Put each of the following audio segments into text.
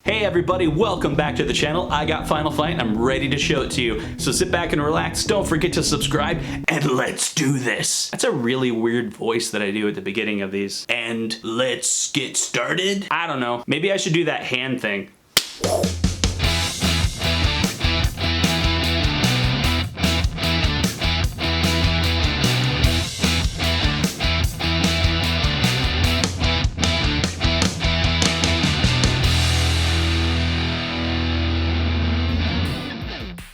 Hey everybody, welcome back to the channel. I got Final Fight and I'm ready to show it to you. So sit back and relax, don't forget to subscribe, and let's do this. That's a really weird voice that I do at the beginning of these. And let's get started? I don't know, maybe I should do that hand thing.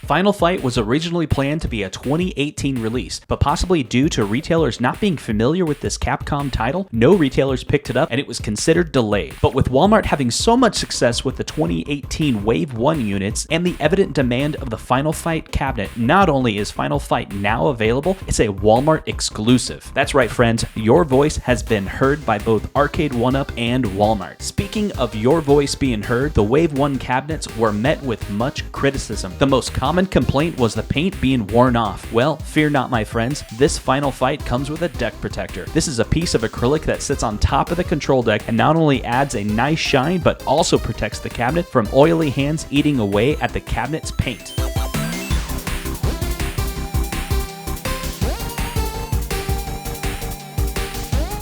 Final Fight was originally planned to be a 2018 release, but possibly due to retailers not being familiar with this Capcom title, no retailers picked it up and it was considered delayed. But with Walmart having so much success with the 2018 Wave 1 units and the evident demand of the Final Fight cabinet, not only is Final Fight now available, it's a Walmart exclusive. That's right friends, your voice has been heard by both Arcade1Up and Walmart. Speaking of your voice being heard, the Wave 1 cabinets were met with much criticism. The most common complaint was the paint being worn off. Well, fear not my friends, this Final Fight comes with a deck protector. This is a piece of acrylic that sits on top of the control deck and not only adds a nice shine, but also protects the cabinet from oily hands eating away at the cabinet's paint.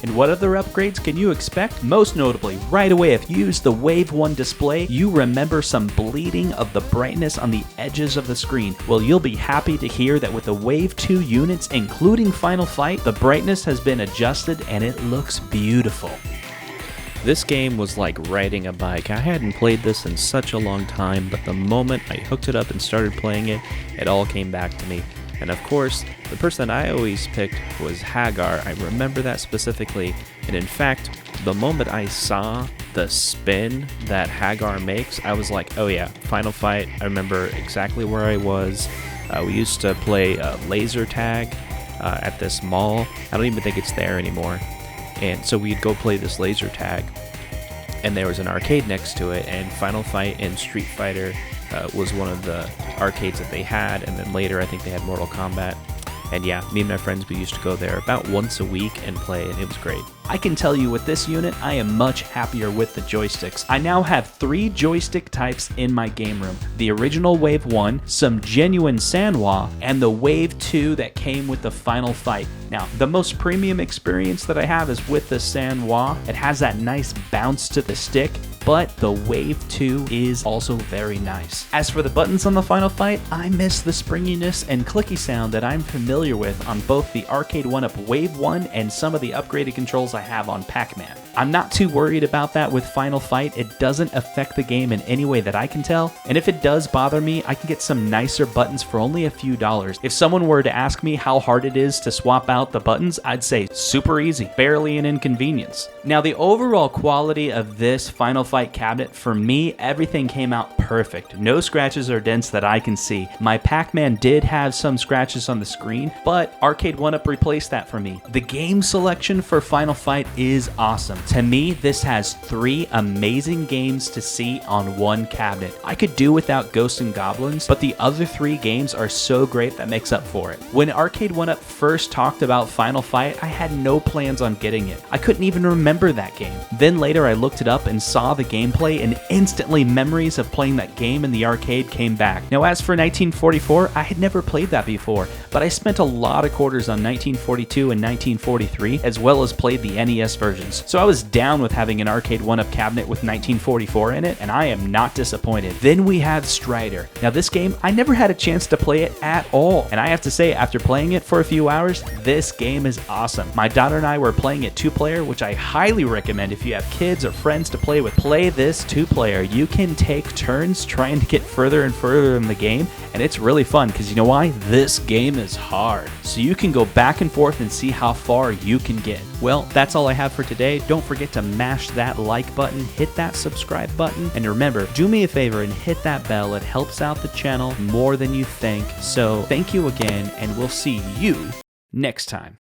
And what other upgrades can you expect? Most notably, right away, if you use the Wave 1 display, you remember some bleeding of the brightness on the edges of the screen. Well, you'll be happy to hear that with the Wave 2 units, including Final Fight, the brightness has been adjusted and it looks beautiful. This game was like riding a bike. I hadn't played this in such a long time, but the moment I hooked it up and started playing it, it all came back to me. And of course, the person I always picked was Hagar. I remember that specifically. And in fact, the moment I saw the spin that Hagar makes, I was like, oh yeah, Final Fight. I remember exactly where I was. We used to play laser tag at this mall. I don't even think it's there anymore. And so we'd go play this laser tag. And there was an arcade next to it, and Final Fight and Street Fighter was one of the arcades that they had, and then later I think they had Mortal Kombat. And yeah, me and my friends, we used to go there about once a week and play, and it was great. I can tell you with this unit, I am much happier with the joysticks. I now have 3 joystick types in my game room. The original Wave 1, some genuine Sanwa, and the Wave 2 that came with the Final Fight. Now, the most premium experience that I have is with the Sanwa. It has that nice bounce to the stick, but the Wave 2 is also very nice. As for the buttons on the Final Fight, I miss the springiness and clicky sound that I'm familiar with on both the Arcade1Up Wave 1 and some of the upgraded controls I have on Pac-Man. I'm not too worried about that with Final Fight. It doesn't affect the game in any way that I can tell, and if it does bother me, I can get some nicer buttons for only a few dollars. If someone were to ask me how hard it is to swap out the buttons, I'd say super easy, barely an inconvenience. Now, the overall quality of this Final Fight cabinet, for me, everything came out perfect. No scratches or dents that I can see. My Pac-Man did have some scratches on the screen, but Arcade1Up replaced that for me. The game selection for Final Fight is awesome. To me, this has 3 amazing games to see on one cabinet. I could do without Ghosts and Goblins, but the other 3 games are so great that makes up for it. When Arcade1Up first talked about Final Fight, I had no plans on getting it. I couldn't even remember that game. Then later I looked it up and saw the gameplay, and instantly memories of playing that game in the arcade came back. Now as for 1944, I had never played that before, but I spent a lot of quarters on 1942 and 1943, as well as played the NES versions. So I was down with having an Arcade1Up cabinet with 1944 in it, and I am not disappointed. Then we have Strider. Now this game, I never had a chance to play it at all, and I have to say, after playing it for a few hours, this game is awesome. My daughter and I were playing it 2-player, which I highly recommend if you have kids or friends to play with. Play this 2-player. You can take turns trying to get further and further in the game, and it's really fun because you know why? This game is hard. So you can go back and forth and see how far you can get. Well, that's all I have for today. Don't forget to mash that like button, hit that subscribe button, and remember, do me a favor and hit that bell. It helps out the channel more than you think. So thank you again, and we'll see you next time.